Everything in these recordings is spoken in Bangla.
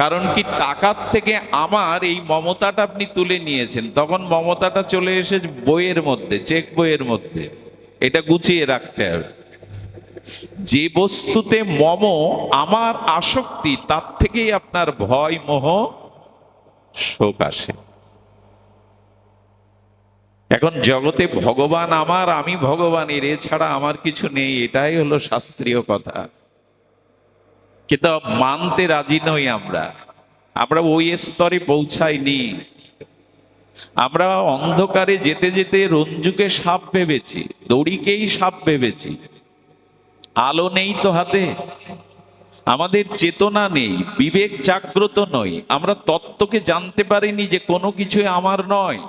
কারণ কি, টাকার থেকে আমার এই মমতাটা আপনি তুলে নিয়েছেন, তখন মমতাটা চলে এসেছে বইয়ের মধ্যে, চেক বইয়ের মধ্যে। এটা গুছিয়ে রাখতে হবে। যে বস্তুতে মম আমার আসক্তি, তার থেকেই আপনার ভয়, মোহ, শোক আসে। এখন জগতে ভগবান আমার, আমি ভগবানের, এছাড়া আমার কিছু নেই, এটাই হলো শাস্ত্রীয় কথা। কিন্তু মানতে রাজি নই আমরা। আমরা ওই স্তরে পৌঁছাইনি। আমরা অন্ধকারে যেতে যেতে রঞ্জুকে সাপ ভেবেছি, দড়িকেই সাপ ভেবেছি। আলো নেই তো হাতে, আমাদের চেতনা নেই, বিবেক জাগ্রত নই, আমরা তত্ত্বকে জানতে পারিনি যে কোনো কিছুই আমার নয়।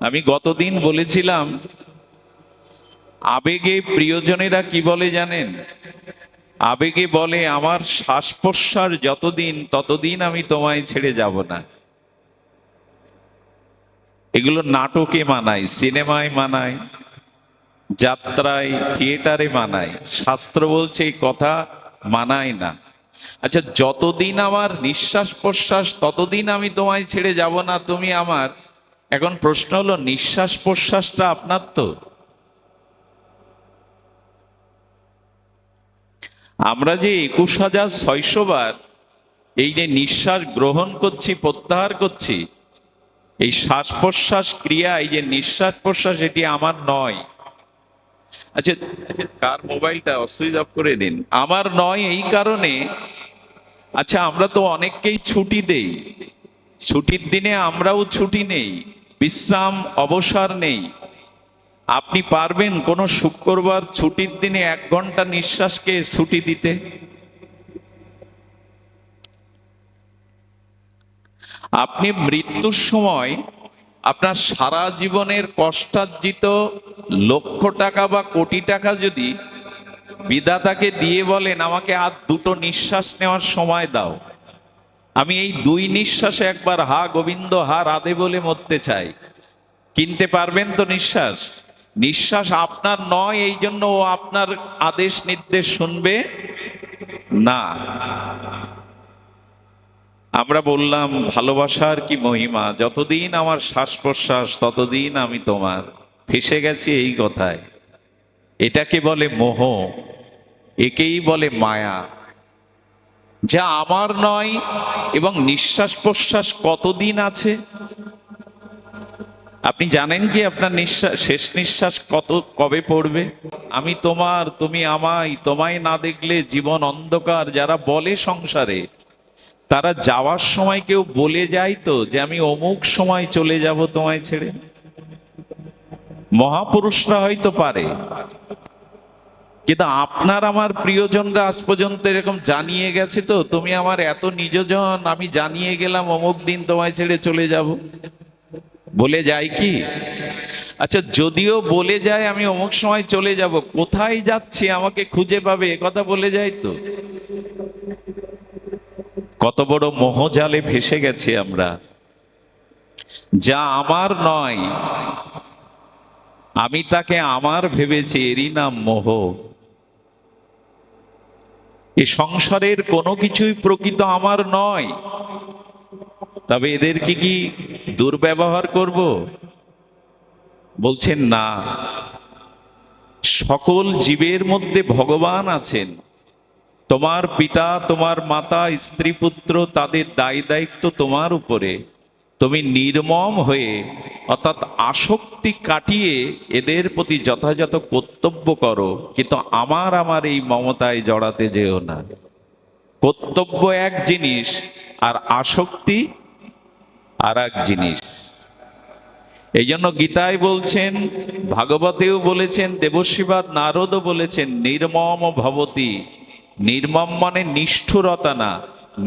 আমি গতদিন বলেছিলাম, আবেগে প্রিয়জনেরা কি বলে জানেন? আবেগে বলে, আমার শ্বাস প্রশ্বাস যতদিন, ততদিন আমি তোমায় ছেড়ে যাব না। এগুলো নাটকে মানায়, সিনেমায় মানায়, যাত্রায়, থিয়েটারে মানায়। শাস্ত্র বলছে এই কথা মানায় না। আচ্ছা, যতদিন আমার নিঃশ্বাস প্রশ্বাস, ততদিন আমি তোমায় ছেড়ে যাব না, তুমি আমার। এখন প্রশ্ন হলো, নিঃশ্বাস প্রশ্বাসটা আপনার তো? আমরা যে 21,600 বার এই যে নিঃশ্বাস গ্রহণ করছি, প্রত্যাহার করছি, এই শ্বাস প্রশ্বাস ক্রিয়া, এই যে নিঃশ্বাস প্রশ্বাস, এটি আমার নয়। আচ্ছা, কার মোবাইলটা সুইচ অফ করে দিন। আমার নয় এই কারণে, আচ্ছা আমরা তো অনেককেই ছুটি দেই, ছুটির দিনে আমরাও ছুটি নেই, বিশ্রাম অবসর নেই। আপনি পারবেন কোনো শুক্রবার ছুটির দিনে 1 ঘন্টা নিঃশ্বাসকে ছুটি দিতে? আপনি মৃত্যুর সময় আপনার সারা জীবনের কষ্টার্জিত লক্ষ টাকা বা কোটি টাকা যদি বিধাতাকে দিয়ে বলেন, আমাকে আর 2টো নিঃশ্বাস নেওয়ার সময় দাও, আমি এই 2 নিঃশ্বাসে একবার হা গোবিন্দ, হা রাধে বলে মরতে চাই, কিনতে পারবেন তো নিঃশ্বাস? নিঃশ্বাস আপনার নয়, এই জন্য ও আপনার আদেশ নির্দেশ শুনবে না। আমরা বললাম ভালোবাসার কি মহিমা, যতদিন আমার শ্বাস প্রশ্বাস ততদিন আমি তোমার। ফেসে গেছি এই কথায়। এটাকে বলে মোহ, একেই বলে মায়া, যা আমার নয়। এবং নিঃশ্বাস প্রশ্বাস কতদিন আছে আপনি জানেন কি? আপনার নিঃশ্বাস, শেষ নিঃশ্বাস কবে পড়বে? আমি তোমার, তুমি আমায়, তোমায় না দেখলে জীবন অন্ধকার, যারা বলে সংসারে, তারা যাওয়ার সময় কেউ বলে যায় তো যে আমি অমুক সময় চলে যাব তোমায় ছেড়ে? মহাপুরুষরা হয়তো পারে, কিন্তু আপনার আমার প্রিয়জনরা আজ পর্যন্ত এরকম জানিয়ে গেছে তো, তুমি আমার এত নিজজন, আমি জানিয়ে গেলাম অমুক দিন তোমায় ছেড়ে চলে যাব? বলে যায় কি? আচ্ছা, যদিও বলে যায় আমি অমুক সময় চলে যাব, কোথায় যাচ্ছি আমাকে খুঁজে পাবে, একথা বলে যায় তো? কত বড় মোহজালে ফেসে গেছি আমরা। যা আমার নয়, আমি তাকে আমার ভেবেছি, এরই নাম মোহ। এ সংসারের কোনো কিছুই প্রকৃত আমার নয়, তবে এদেরকে কি দুর্ব্যবহার করব? বলছেন না। সকল জীবের মধ্যে ভগবান আছেন। তোমার পিতা, তোমার মাতা, স্ত্রী, পুত্র, তাদের দায় দায়িত্ব তোমার উপরে। তুমি নির্মম হয়ে, অর্থাৎ আসক্তি কাটিয়ে এদের প্রতি যথাযথ কর্তব্য করো, কিন্তু আমার এই মমতায় জড়াতে যেও না। কর্তব্য এক জিনিস, আর আসক্তি আর এক জিনিস। এই জন্য গীতায় বলছেন, ভাগবতেও বলেছেন, দেবশ্রীবাদ নারদও বলেছেন, নির্মম ভবতি। নির্মম মানে নিষ্ঠুরতা না,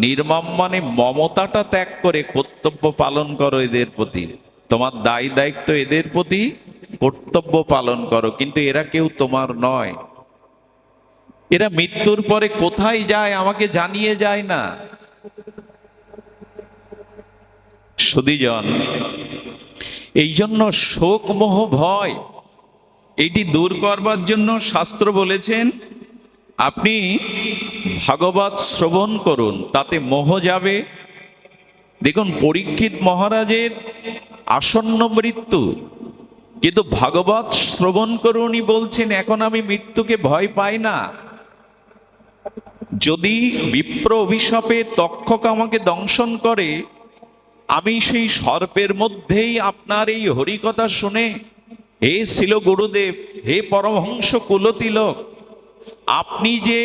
নির্মম মানে মমতাটা ত্যাগ করে কর্তব্য পালন করো এদের প্রতি। তোমার দায় দায়িত্ব এদের প্রতি, কর্তব্য পালন করো, কিন্তু এরা কেউ তোমার নয়। এরা মৃত্যুর পরে কোথায় যায় আমাকে জানিয়ে যায় না। সুধীজন, এই জন্য শোক মোহ ভয়, এইটি দূর করবার জন্য শাস্ত্র বলেছেন আপনি ভাগবত শ্রবণ করুন, তাতে মোহ যাবে। দেখুন, পরীক্ষিত মহারাজের আসন্ন মৃত্যু, কিন্তু ভাগবত শ্রবণ করে উনি বলছেন এখন আমি মৃত্যুকে ভয় পাই না। যদি বিপ্র অভিশাপে তক্ষক আমাকে দংশন করে, আমি সেই সর্পের মধ্যেই আপনার এই হরিকথা শুনে, হে শিল গুরুদেব, হে পরমহংস কুলতিলক, আপনি যে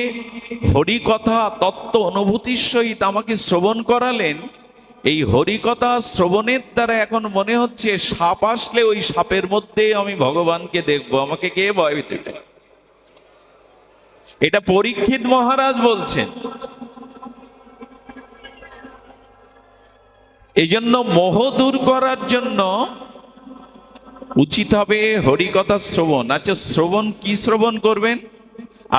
হরিকথা তত্ত্ব অনুভূতির সহিত আমাকে শ্রবণ করালেন, এই হরিকথা শ্রবণের দ্বারা এখন মনে হচ্ছে সাপ আসলে ওই সাপের মধ্যে আমি ভগবানকে দেখবো, আমাকে কে ভয় দেবে? এটা পরীক্ষিত মহারাজ বলছেন। এই জন্য মোহ দূর করার জন্য উচিত হবে হরিকথা শ্রবণ। আচ্ছা, শ্রবণ কি শ্রবণ করবেন?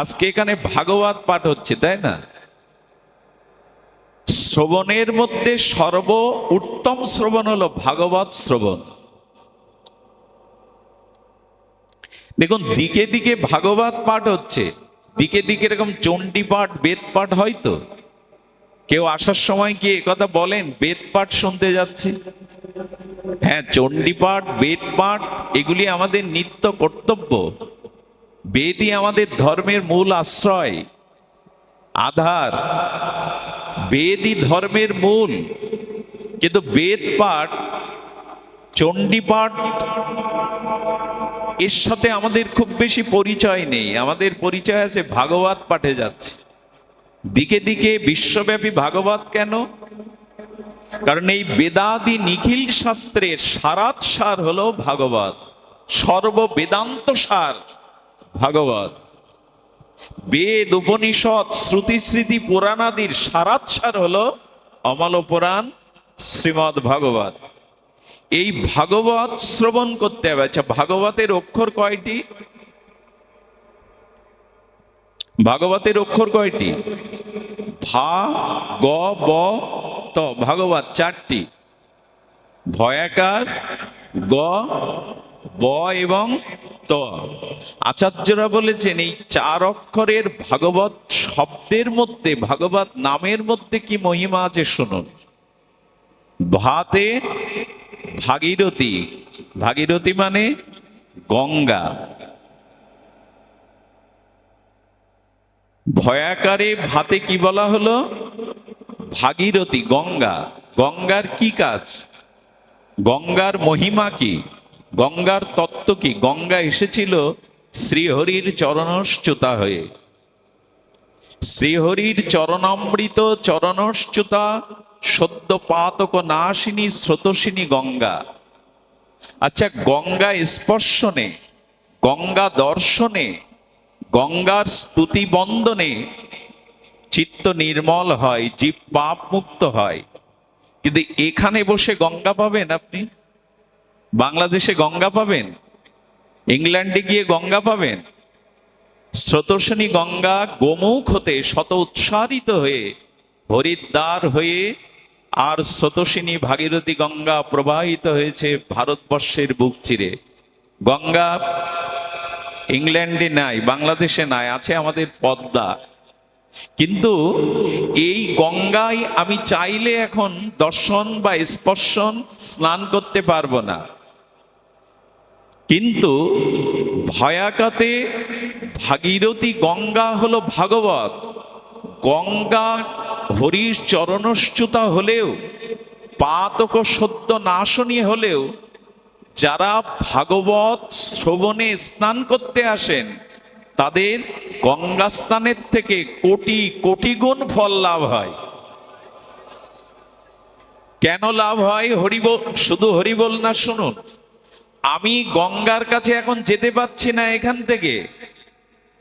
আজকে এখানে ভাগবত পাঠ হচ্ছে, তাই না? শ্রবণের মধ্যে সর্ব উত্তম শ্রবণ হলো ভাগবত শ্রবণ। দেখুন, দিকে দিকে ভাগবত পাঠ হচ্ছে, দিকে দিকে এরকম চণ্ডী পাঠ, বেদ পাঠ। হয়তো কেউ আসার সময় কি একথা বলেন বেদ পাঠ শুনতে যাচ্ছি? হ্যাঁ, চণ্ডী পাঠ, বেদ পাঠ এগুলি আমাদের নিত্য কর্তব্য। বেদই আমাদের ধর্মের মূল আশ্রয়, আধার। বেদই ধর্মের মূল। কিন্তু বেদ পাঠ, চণ্ডী পাঠ, এর সাথে আমাদের খুব বেশি পরিচয় নেই। আমাদের পরিচয় আছে ভাগবত পাঠে যাচ্ছে। দিকে দিকে বিশ্বব্যাপী ভাগবত কেন? কারণ এই বেদাদি নিখিল শাস্ত্রের সারাৎসার হলো ভাগবত, সর্ব বেদান্ত সার ভাগবত। বেদ, উপনিষদ, শ্রুতি স্মৃতি পুরাণাদির সারাৎসার হলো অমল পুরাণ, শ্রীমদ্ ভাগবত। এই ভাগবত শ্রবণ করতে হবে। আচ্ছা, ভাগবতের অক্ষর কয়টি? ভাগবতের অক্ষর কয়টি? ভা, গ, ব, ত। ভাগবত চারটি, ভয়াকার, গ, ব এবং ত। আচার্যরা বলেছেন এই চার অক্ষরের ভাগবত শব্দের মধ্যে, ভাগবত নামের মধ্যে কি মহিমা আছে শুনুন। ভাতে ভাগীরথী, ভাগীরথী মানে গঙ্গা। ভয়াকারে ভাতে কি বলা হলো? ভাগীরথী, গঙ্গা। গঙ্গার কি কাজ? গঙ্গার মহিমা কি? গঙ্গার তত্ত্ব কি? গঙ্গা এসেছিল শ্রীহরির চরণশ্চ্যুতা হয়ে। শ্রীহরির চরণামৃত চরণশ্চ্যুতা সদ্য পাতক নাশিনী স্রোতসিনী গঙ্গা। আচ্ছা, গঙ্গা স্পর্শনে, গঙ্গা দর্শনে, গঙ্গার স্তুতি বন্দনে চিত্ত নির্মল হয়, জীব পাপ মুক্ত হয়। কিন্তু এখানে বসে গঙ্গা পাবেন আপনি? বাংলাদেশে গঙ্গা পাবেন? ইংল্যান্ডে গিয়ে গঙ্গা পাবেন? স্রোতস্বিনী গঙ্গা গোমুখ হতে শত উৎসারিত হয়ে হরিদ্বার হয়ে আর স্রোতস্বিনী ভাগীরথী গঙ্গা প্রবাহিত হয়েছে ভারতবর্ষের বুক চিরে। গঙ্গা ইংল্যান্ডে নাই, বাংলাদেশে নাই, আছে আমাদের পদ্মা। কিন্তু এই গঙ্গায় আমি চাইলে এখন দর্শন বা স্পর্শন, স্নান করতে পারবো না। কিন্তু ভয়াকাতে ভাগীরথী গঙ্গা হলো ভাগবত। গঙ্গা হরির চরণশ্চ্যুতা হলেও, পাতক সদ্য নাশনী হলেও, যারা ভাগবত শ্রবণে স্নান করতে আসেন তাদের গঙ্গা স্নানের থেকে কোটি কোটি গুণ ফল লাভ হয়। কেন লাভ হয়? হরিবল, শুধু হরিবল না, শুনুন। আমি গঙ্গার কাছে এখন যেতে পারছি না এখান থেকে,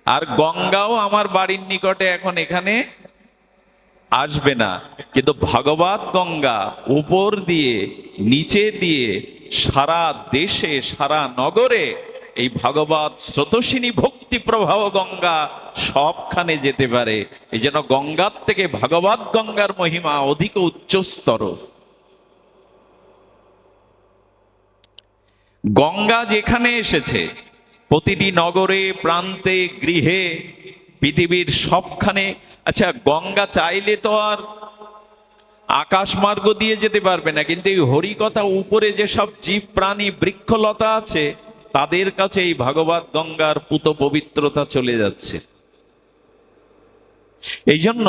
আর গঙ্গাও আমার বাড়ির নিকটে এখন এখানে আসবে না, কিন্তু ভাগবত গঙ্গা উপর দিয়ে, নিচে দিয়ে, সারা দেশে, সারা নগরে এই ভাগবত স্রোতস্বিনী ভক্তি প্রবাহ গঙ্গা সবখানে যেতে পারে। এই জন্য গঙ্গার থেকে ভাগবত গঙ্গার মহিমা অধিক উচ্চস্তর। গঙ্গা যেখানে এসেছে, প্রতিটি নগরে, প্রান্তে, গৃহে পৃথিবীর সবখানে। আচ্ছা, গঙ্গা চাইলে তো আর আকাশ মার্গ দিয়ে যেতে পারবে না, কিন্তু এই হরিকথা উপরে যেসব জীব প্রাণী বৃক্ষলতা আছে তাদের কাছে এই ভাগবত গঙ্গার পুত পবিত্রতা চলে যাচ্ছে। এই জন্য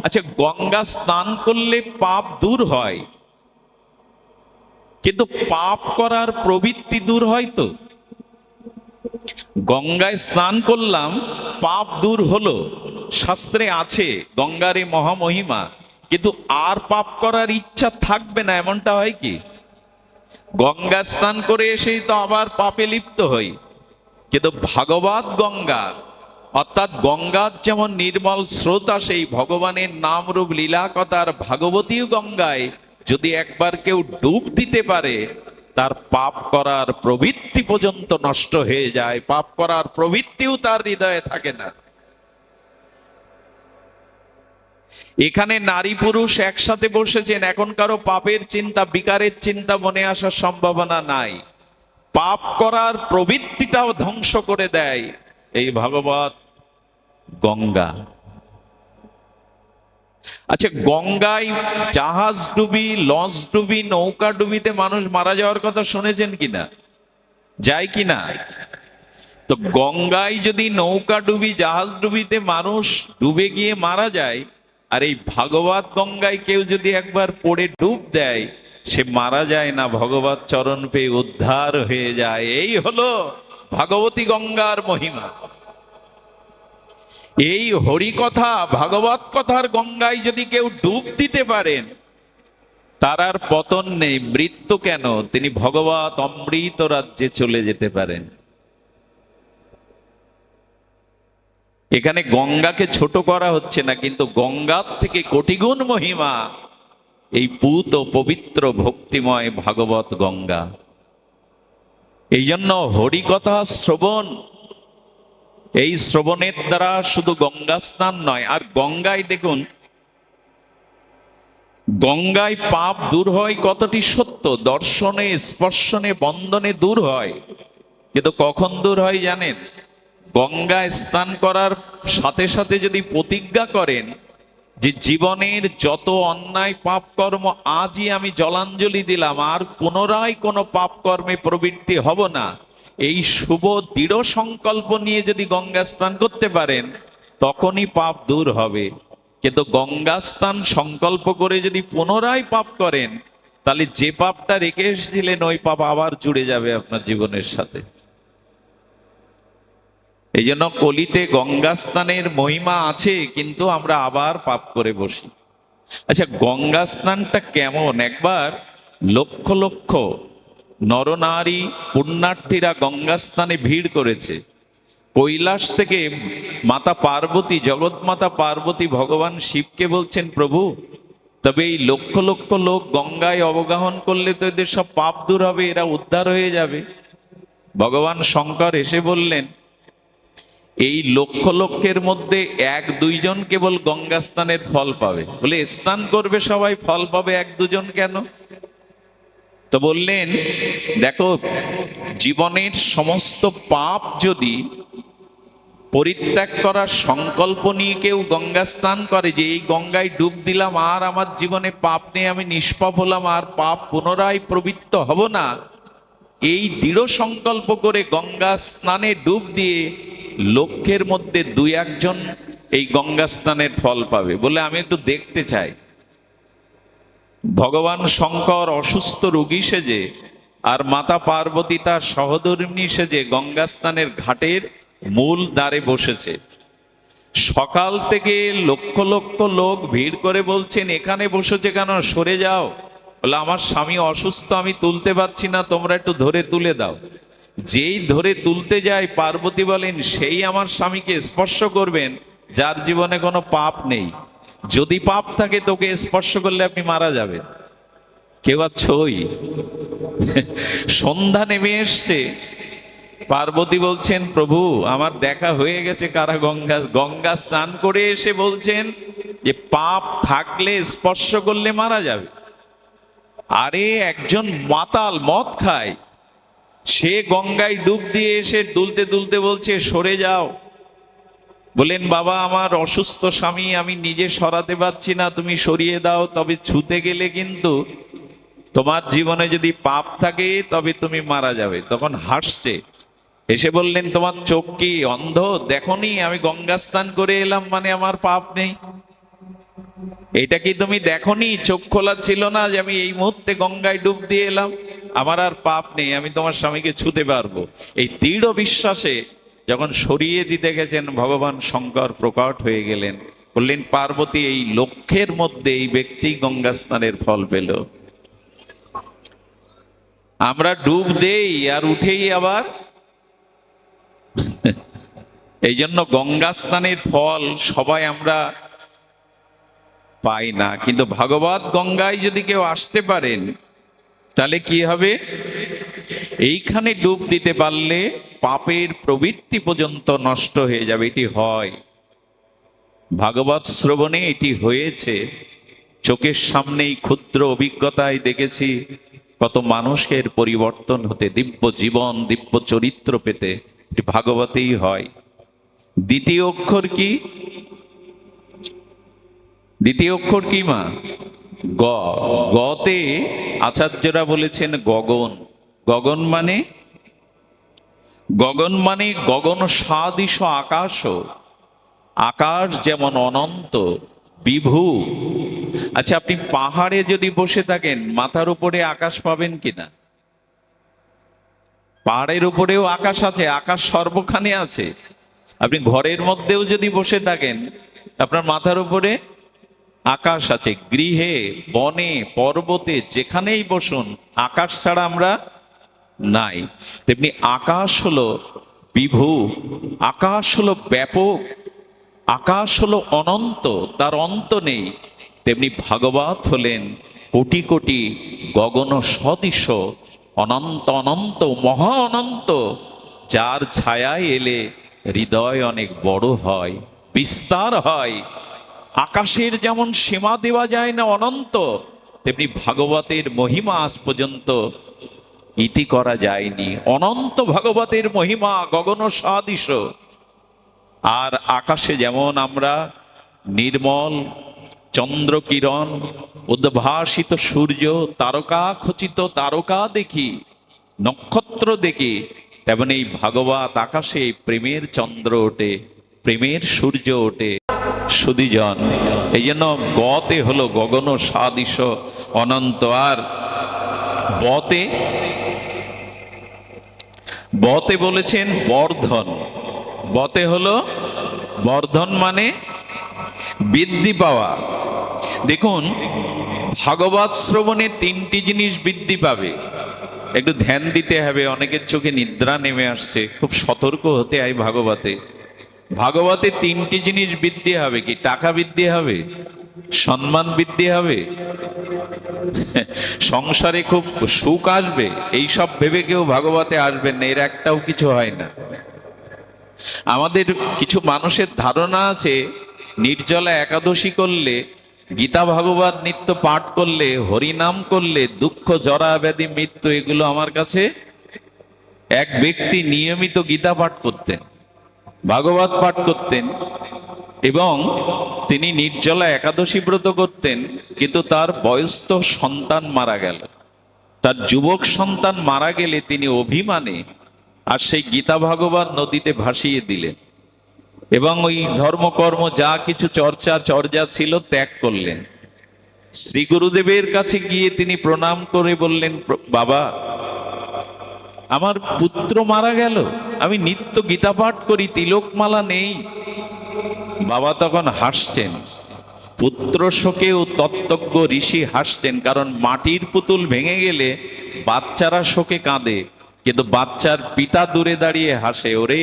আচ্ছা, গঙ্গা স্নান করলে পাপ দূর হয়, কিন্তু পাপ করার প্রবৃত্তি দূর হয় তো? গঙ্গায় স্নান করলাম, পাপ দূর হলো, শাস্ত্রে আছে গঙ্গার এই মহামহিমা, কিন্তু আর পাপ করার ইচ্ছা থাকবে না, এমনটা হয় কি? গঙ্গা স্নান করে এসেই তো আবার পাপে লিপ্ত হই। কিন্তু ভাগবত গঙ্গা, অর্থাৎ গঙ্গার যেমন নির্মল স্রোত আসে, এই ভগবানের নাম রূপ লীলা কথার ভাগবতী গঙ্গায় যদি একবার কেউ ডুব দিতে পারে, তার পাপ করার প্রবৃত্তি পর্যন্ত নষ্ট হয়ে যায়, পাপ করার প্রবৃত্তিও তার হৃদয়ে থাকে না। এখানে নারী পুরুষ একসাথে বসেছেন, এখন কারো পাপের চিন্তা, বিকারের চিন্তা মনে আসার সম্ভাবনা নাই। পাপ করার প্রবৃত্তিটাও ধ্বংস করে দেয় এই ভাগবত গঙ্গা। আচ্ছা, গঙ্গায় জাহাজ ডুবি, লঞ্চ ডুবি, নৌকা ডুবিতে মানুষ মারা যাওয়ার কথা শুনেছেন কিনা? যায় কিনা? তো গঙ্গায় যদি নৌকা ডুবি, জাহাজ ডুবিতে মানুষ ডুবে গিয়ে মারা যায়, আর এই ভাগবত গঙ্গায় কেউ যদি একবার পড়ে ডুব দেয়, সে মারা যায় না, ভগবত চরণ পেয়ে উদ্ধার হয়ে যায়। এই হলো ভাগবতী গঙ্গার মহিমা। এই হরিকথা, ভাগবত কথার গঙ্গায় যদি কেউ ডুব দিতে পারেন, তার আর পতন নেই, মৃত্যু কেন, তিনি ভগবত অমৃত রাজ্যে চলে যেতে পারেন। এখানে গঙ্গাকে ছোট করা হচ্ছে না, কিন্তু গঙ্গার থেকে কোটিগুণ মহিমা এই পূত পবিত্র ভক্তিময় ভাগবত গঙ্গা। এই জন্য হরিকথা শ্রবণ, এই শ্রবণের দ্বারা শুধু গঙ্গা স্নান নয়, আর গঙ্গায় দেখুন, গঙ্গায় পাপ দূর হয় কতটি সত্য, দর্শনে, স্পর্শনে, বন্দনে দূর হয়। কিন্তু কখন দূর হয় জানেন? গঙ্গায় স্নান করার সাথে সাথে যদি প্রতিজ্ঞা করেন যে জীবনের যত অন্যায় পাপ কর্ম আজই আমি জলাঞ্জলি দিলাম, আর পুনরায় কোনো পাপ কর্মে প্রবৃত্তি হব না, এই শুভ দৃঢ় সংকল্প নিয়ে যদি গঙ্গা স্নান করতে পারেন, তখনই পাপ দূর হবে। কিন্তু গঙ্গা স্নান সংকল্প করে যদি পুনরায় পাপ করেন, তাহলে যে পাপটা রেখে এসেছিলেন ওই পাপ আবার জুড়ে যাবে আপনার জীবনের সাথে। এই জন্য কলিতে গঙ্গা স্নানের মহিমা আছে, কিন্তু আমরা আবার পাপ করে বসি। আচ্ছা, গঙ্গা স্নানটা কেমন? একবার লক্ষ লক্ষ নরনারী পুণ্যার্থীরা গঙ্গা স্নানে ভিড় করেছে। কৈলাস থেকে মাতা পার্বতী, জগৎ মাতা পার্বতী ভগবান শিবকে বলছেন, প্রভু, তবে এই লক্ষ লক্ষ লোক গঙ্গায় অবগাহন করলে তো এদের সব পাপ দূর হবে, এরা উদ্ধার হয়ে যাবে। ভগবান শঙ্কর এসে বললেন, এই লক্ষ লক্ষের মধ্যে এক দুইজন কেবল গঙ্গা স্নানের ফল পাবে। বলে, স্নান করবে সবাই, ফল পাবে এক দুজন কেন? তো বললেন, দেখো, জীবনের সমস্ত পাপ যদি পরিত্যাগ করার সংকল্প নিয়ে কেউ গঙ্গা স্নান করে, যে এই গঙ্গায় ডুব দিলাম, আর আমার জীবনে পাপ নেই, আমি নিষ্পাপ হলাম, আর পাপ পুনরায় প্রবৃত্ত হব না, এই দৃঢ় সংকল্প করে গঙ্গা স্নানে ডুব দিয়ে লক্ষের মধ্যে দুই একজন এই গঙ্গা স্নানের ফল পাবে। বলে, আমি একটু দেখতে চাই। ভগবান শঙ্কর অসুস্থ রোগী সেজে আর মাতা পার্বতী তার সহধর্মিণী সেজে গঙ্গা স্নানের ঘাটের মূল দ্বারে বসেছে। সকাল থেকে লক্ষ লক্ষ লোক ভিড় করে বলছেন, এখানে বসেছে কেন, সরে যাও। বলে, আমার স্বামী অসুস্থ, আমি তুলতে পারছি না, তোমরা একটু ধরে তুলে দাও। যেই ধরে তুলতে যায়, পার্বতী বলেন, সেই আমার স্বামীকে স্পর্শ করবেন যার জীবনে কোনো পাপ নেই। যদি পাপ থাকে তোকে স্পর্শ করলে আপনি মারা যাবেন। কেউ আছই? সন্ধ্যা নেমে এসছে, পার্বতী বলছেন, প্রভু, আমার দেখা হয়ে গেছে কারা গঙ্গা স্নান করে এসে বলছেন যে পাপ থাকলে স্পর্শ করলে মারা যাবে। আরে, একজন মাতাল মদ খায়, সে গঙ্গায় ডুব দিয়ে এসে দুলতে দুলতে বলছে, সরে যাও। বললেন, বাবা আমার অসুস্থ স্বামী, আমি নিজে সরাতে পারছি না, তুমি সরিয়ে দাও, তবে ছুতে গেলে কিন্তু তোমার জীবনে যদি পাপ থাকে তবে তুমি মারা যাবে। তখন হাসছে, এসে বললেন, তোমার চোখ কি অন্ধ? দেখনি আমি গঙ্গা স্নান করে এলাম, মানে আমার পাপ নেই? এটা কি তুমি দেখনি? চোখ খোলা ছিল না যে আমি এই মুহূর্তে গঙ্গায় ডুব দিয়ে এলাম, আমার আর পাপ নেই, আমি তোমার স্বামীকে ছুতে পারবো? এই দৃঢ় বিশ্বাসে যখন সরিয়ে দিতে গেছেন, ভগবান শঙ্কর প্রকট হয়ে গেলেন, বললেন, পার্বতী, এই লক্ষ্যের মধ্যে এই ব্যক্তি গঙ্গা স্নানের ফল পেল। আমরা ডুব দেই আর উঠেই আবার এই জন্য গঙ্গা স্নানের ফল সবাই আমরা পাই না, কিন্তু ভাগবত গঙ্গায় যদি কেউ আসতে পারেন তাহলে কি হবে? এইখানে ডুব দিতে পারলে পাপের প্রবৃত্তি পর্যন্ত নষ্ট হয়ে যাবে। এটি হয়, ভাগবত শ্রবণে এটি হয়েছে। চোখের সামনেই ক্ষুদ্র অভিজ্ঞতায় দেখেছি কত মানুষের পরিবর্তন হতে, দিব্য জীবন, দিব্য চরিত্র পেতে। এটি ভাগবতেই হয়। দ্বিতীয় অক্ষর কি? দ্বিতীয় অক্ষর কি মা? গ। গতে আচার্যরা বলেছেন গগন। গগন মানে? গগন মানে গগন সাদিশ আকাশ। আকাশ যেমন অনন্ত, বিভু। আচ্ছা, আপনি পাহাড়ে যদি বসে থাকেন, মাথার উপরে আকাশ পাবেন কিনা? পাহাড়ের উপরেও আকাশ আছে, আকাশ সর্বখানে আছে। আপনি ঘরের মধ্যেও যদি বসে থাকেন, আপনার মাথার উপরে আকাশ আছে। গৃহে, বনে, পর্বতে, যেখানেই বসুন, আকাশ ছাড়া আমরা নাই। তেমনি আকাশ হলো বিভু, আকাশ হলো ব্যাপক, আকাশ হলো অনন্ত, তার অন্ত নেই। তেমনি ভাগবত হলেন কোটি কোটি গগন সদৃশ, অনন্ত অনন্ত মহা অনন্ত, যার ছায়ায় এলে হৃদয় অনেক বড় হয়, বিস্তার হয়। আকাশের যেমন সীমা দেওয়া যায় না, অনন্ত, তেমনি ভাগবতের মহিমা আজ পর্যন্ত ইতি করা যায়নি। অনন্ত ভাগবতের মহিমা, গগন সদৃশ। আর আকাশে যেমন আমরা নির্মল চন্দ্রকিরণ, উদ্ভাসিত সূর্য, তারকা খচিত তারকা দেখি, নক্ষত্র দেখি, তেমন এই ভাগবত আকাশে প্রেমের চন্দ্র ওঠে, প্রেমের সূর্য ওঠে। সুধীজন, এই জন্য গতে হলো গগন সাদিশ অনন্ত। আর বতে, বতে বলেছেন বর্ধন। বতে হলো বর্ধন মানে বৃদ্ধি পাওয়া। দেখুন, ভাগবত শ্রবণে তিনটি জিনিস বৃদ্ধি পাবে, একটু ধ্যান দিতে হবে। অনেকের চোখে নিদ্রা নেমে আসছে, খুব সতর্ক হতে হয় ভাগবতে। ভাগবতে তিনটি জিনিস বৃদ্ধি হবে। কি? টাকা বৃদ্ধি হবে, সম্মান বৃদ্ধি হবে, সংসারে খুব সুখ আসবে। এই সব ভেবে কেউ ভাগবতে আসবেন না, এর একটাও কিছু হয় না। আমাদের কিছু মানুষের ধারণা আছে নির্জলা একাদশী করলে, গীতা ভাগবত নিত্য পাঠ করলে, হরিনাম করলে দুঃখ, জরা, ব্যাধি, মৃত্যু এগুলো। আমার কাছে এক ব্যক্তি নিয়মিত গীতা পাঠ করতেন, ভাগবত পাঠ করতেন, এবং তিনি নির্জলা একাদশী ব্রত করতেন, কিন্তু তার বয়স্ক সন্তান মারা গেল। তার যুবক সন্তান মারা গেলে তিনি অভিমানে আর সেই গীতা ভাগবত নদীতে ভাসিয়ে দিলেন, এবং ওই ধর্মকর্ম যা কিছু চর্চা ছিল ত্যাগ করলেন। শ্রী গুরুদেবের কাছে গিয়ে তিনি প্রণাম করে বললেন, বাবা, আমার পুত্র মারা গেল, আমি নিত্য গীতা পাঠ করি, তিলকমালা নেই। বাবা তখন হাসছেন। পুত্র শোকেও তত্ত্বজ্ঞ ঋষি হাসছেন, কারণ মাটির পুতুল ভেঙে গেলে বাচ্চারা শোকে কাঁদে, কিন্তু বাচ্চার পিতা দূরে দাঁড়িয়ে হাসে। ওরে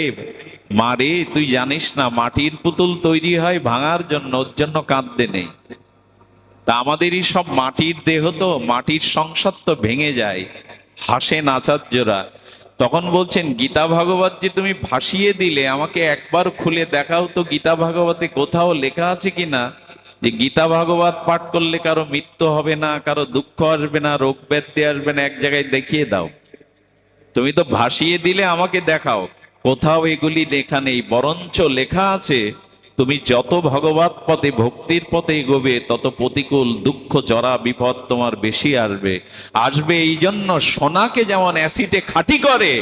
মারে, তুই জানিস না মাটির পুতুল তৈরি হয় ভাঙার জন্য, ওর জন্য কাঁদতে নেই। তা আমাদেরই সব মাটির দেহ, তো মাটির সংসার তো ভেঙে যায়। হাসেন আচার্যরা। তখন বলছেন, গীতা ভাগবত যে তুমি ভাসিয়ে দিলে, আমাকে একবার খুলে দেখাও তো গীতা ভাগবতে কোথাও লেখা আছে কিনা যে গীতা ভাগবত পাঠ করলে কারো মৃত্যু হবে না, কারো দুঃখ আসবে না, রোগ ব্যাধি আসবে না। এক জায়গায় দেখিয়ে দাও। তুমি তো ভাসিয়ে দিলে, আমাকে দেখাও কোথাও এগুলি লেখা নেই, বরঞ্চ লেখা আছে তুমি যত ভগবত পথে ভক্তির পথে এগোবে তত প্রতিকূল দুঃখ জরা বিপদ তোমার বেশি আসবে। আসবে এই জন্য সোনাকে যেমন অ্যাসিডে খাঁটি করে,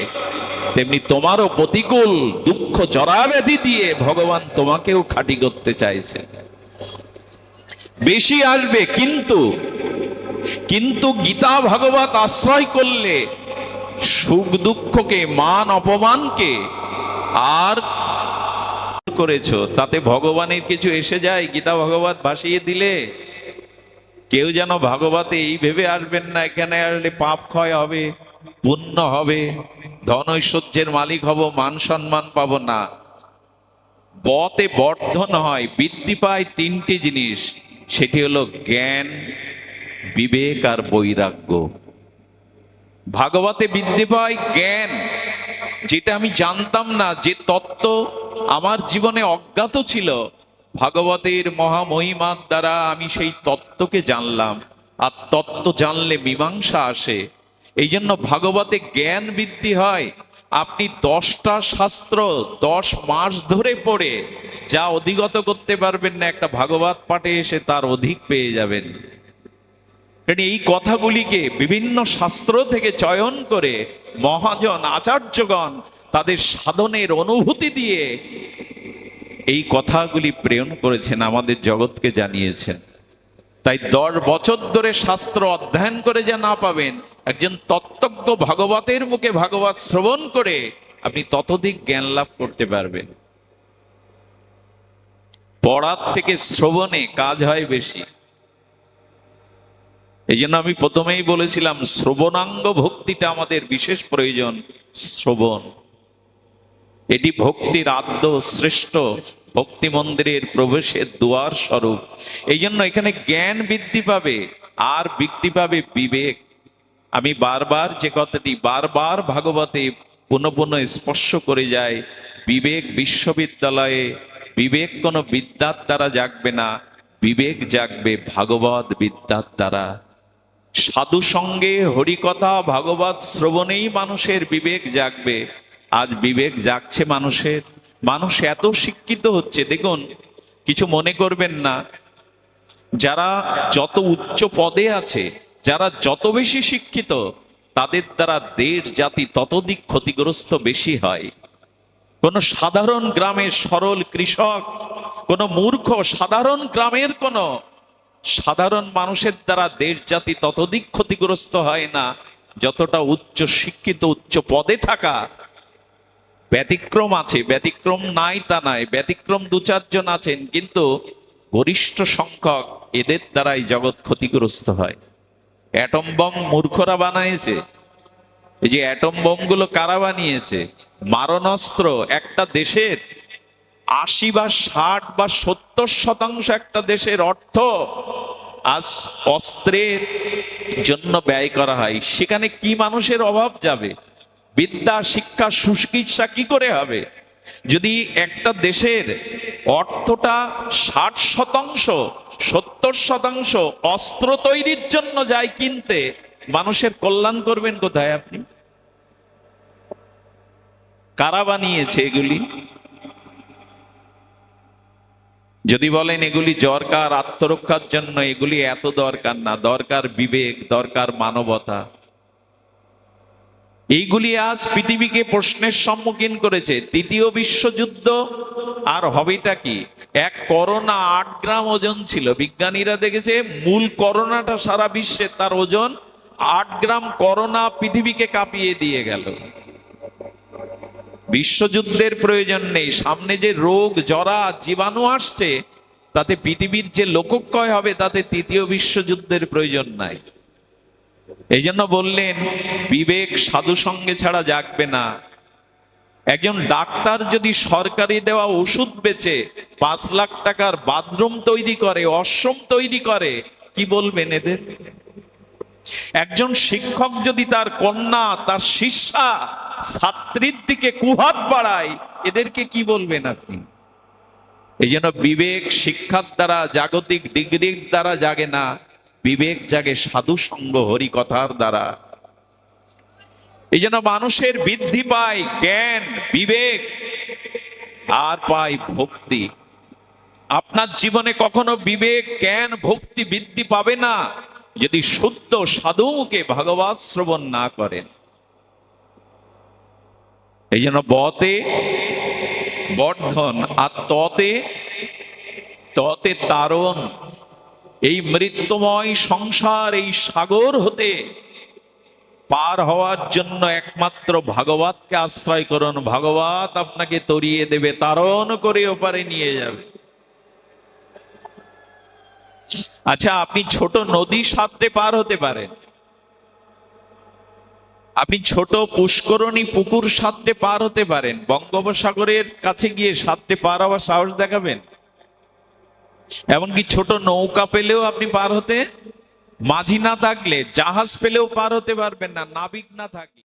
তেমনি তোমারও প্রতিকূল দুঃখ জরা ব্যাধি দিয়ে ভগবান তোমাকেও খাঁটি করতে চাইছে। বেশি আসবে, কিন্তু কিন্তু গীতা ভাগবত আশ্রয় করলে সুখ দুঃখকে, মান অপমানকে আর করেছো, তাতে ভগবানের কিছু এসে যায়? গীতা ভাগবত ভাসিয়ে দিলে কেউ যেন ভাগবতে এই ভেবে আসবেন না এখানে আসলে পাপ ক্ষয় হবে, পুণ্য হবে, ধন ঐশ্বর্যের মালিক হব, মান সম্মান পাবো না। বতে বর্ধন হয়, বৃদ্ধি পায় তিনটি জিনিস, সেটি হলো জ্ঞান, বিবেক আর বৈরাগ্য। ভাগবতে বৃদ্ধি পায় জ্ঞান, যেটা আমি জানতাম না, যে তত্ত্ব আমার জীবনে অজ্ঞাত ছিল, ভাগবতের মহামহিমার দ্বারা আমি সেই তত্ত্বকে জানলাম। আর তত্ত্ব জানলে মীমাংসা আসে, এই জন্য ভাগবতে জ্ঞান বৃদ্ধি হয়। আপনি 10টা শাস্ত্র 10 মাস ধরে পড়ে যা অধিগত করতে পারবেন না, একটা ভাগবত পাঠে এসে তার অধিক পেয়ে যাবেন। এই কথাগুলিকে বিভিন্ন শাস্ত্র থেকে চয়ন করে মহাজন আচার্যগণ তাদের সাধনের অনুভূতি দিয়ে এই কথাগুলি প্রেরণ করেছেন, আমাদের জগৎকে জানিয়েছেন। তাই 10 বছর ধরে শাস্ত্র অধ্যয়ন করে যা না পাবেন, একজন তত্ত্বজ্ঞ ভাগবতের মুখে ভাগবত শ্রবণ করে আপনি ততোধিক জ্ঞান লাভ করতে পারবেন। পড়ার থেকে শ্রবণে কাজ হয় বেশি। এই জন্য আমি প্রথমেই বলেছিলাম শ্রবণাঙ্গ ভক্তিটা আমাদের বিশেষ প্রয়োজন। শ্রবণ এটি ভক্তির আদ্য শ্রেষ্ঠ ভক্তি মন্দিরের প্রবেশের দুয়ার স্বরূপ। এই জন্য এখানে জ্ঞান বৃদ্ধি পাবে আর বৃদ্ধি পাবে বিবেক। আমি বারবার যে কথাটি বারবার ভাগবতে পুনঃ পুনঃ স্পর্শ করে যায়, বিবেক বিশ্ববিদ্যালয়ে বিবেক কোনো বিদ্যার দ্বারা জাগবে না, বিবেক জাগবে ভাগবত বিদ্যার দ্বারা। সাধু সঙ্গে হরিকথা ভাগবত শ্রবণেই মানুষের বিবেক জাগবে। আজ বিবেক জাগছে মানুষের, মানুষ এত শিক্ষিত হচ্ছে। দেখুন, কিছু মনে করবেন না, যারা যত উচ্চ পদে আছে, যারা যত বেশি শিক্ষিত, তাদের দ্বারা দেশ জাতি ততোধিক ক্ষতিগ্রস্ত বেশি হয়। কোন সাধারণ গ্রামের সরল কৃষক, কোন মূর্খ সাধারণ গ্রামের কোন সাধারণ মানুষের দ্বারা দেশ জাতি ততোধিক ক্ষতিগ্রস্ত হয় না যতটা উচ্চ শিক্ষিত উচ্চ পদে থাকা। ব্যতিক্রম আছে, ব্যতিক্রম নাই তা নাই, ব্যতিক্রম 2-4 জন আছেন, কিন্তু গরিষ্ঠ সংখ্যক এদের দ্বারাই জগৎ ক্ষতিগ্রস্ত হয়। অ্যাটম বম মূর্খরা বানাইছে। এই যে অ্যাটম বম গুলো কারা বানিয়েছে? মারণাস্ত্র। একটা দেশের 80 বা 60 বা 70% একটা দেশের অর্থ আজ অস্ত্রের জন্য ব্যয় করা হয়। সেখানে কি মানুষের অভাব যাবে? বিদ্যা শিক্ষা সুচিকিৎসা কি করে হবে? যদি একটা দেশের অর্থটা 60%, 70% অস্ত্র তৈরির জন্য যায় কিনতে, মানুষের কল্যাণ করবেন কোথায় আপনি? কারা বানিয়েছে এগুলি? যদি বলেন এগুলি দরকার আত্মরক্ষার জন্য, এগুলি এত দরকার না। দরকার বিবেক, দরকার মানবতা। এইগুলি আজ পৃথিবীকে প্রশ্নের সম্মুখীন করেছে। 3য় বিশ্বযুদ্ধ আর হবেটা কি? এক করোনা 8 গ্রাম ওজন ছিল। বিজ্ঞানীরা দেখেছে মূল করোনাটা সারা বিশ্বে তার ওজন 8 গ্রাম। করোনা পৃথিবীকে কাঁপিয়ে দিয়ে গেল। বিশ্বযুদ্ধের প্রয়োজন নেই। সামনে যে রোগ জরা জীবাণু আসছে, তাতে পৃথিবীর যে লোকক্ষয় হবে, তাতে 3য় বিশ্বযুদ্ধের প্রয়োজন নাই। এই জন্য বললেন বিবেক সাধু সঙ্গে ছাড়া জাগবে না। একজন ডাক্তার যদি সরকারি দেওয়া ওষুধ বেচে 5 লাখ টাকার বাথরুম তৈরি করে, অশ্রম তৈরি করে, কি বলবেন এদের? একজন শিক্ষক যদি তার কন্যা, তার শিষ্যা, ছাত্রীর দিকে কুহাত বাড়ায়, এদেরকে কি বলবেন আপনি? এই জন্য বিবেক শিক্ষার দ্বারা, জাগতিক ডিগ্রির দ্বারা জাগে না, বিবেক জাগে সাধু সঙ্গ হরিকথার দ্বারা। এই জন্য মানুষের বৃদ্ধি পায় জ্ঞান, বিবেক, আর পায় ভক্তি। আপনার জীবনে কখনো বিবেক, জ্ঞান, ভক্তি বৃদ্ধি পাবে না যদি শুদ্ধ সাধুকে ভগবৎ শ্রবণ না করেন। এই জন্য বতে বর্ধন আর ততে ততে তারণ। এই মৃত্যুময় সংসার, এই সাগর হতে পার হওয়ার জন্য একমাত্র ভাগবতকে আশ্রয় করুন। ভাগবত আপনাকে তরিয়ে দেবে, তারণ করে ওপারে নিয়ে যাবে। আচ্ছা, আপনি ছোট নদী সাঁতরে পার হতে পারেন, আপনি ছোট পুষ্করণী পুকুর সাঁতরে পার হতে পারেন, বঙ্গোপসাগরের কাছে গিয়ে সাঁতরে পার হওয়ার সাহস দেখাবেন? এমনকি ছোট নৌকা পেলেও আপনি পার হতে, মাঝি না থাকলে জাহাজ পেলেও পার হতে পারবেন না, নাবিক না থাকলে।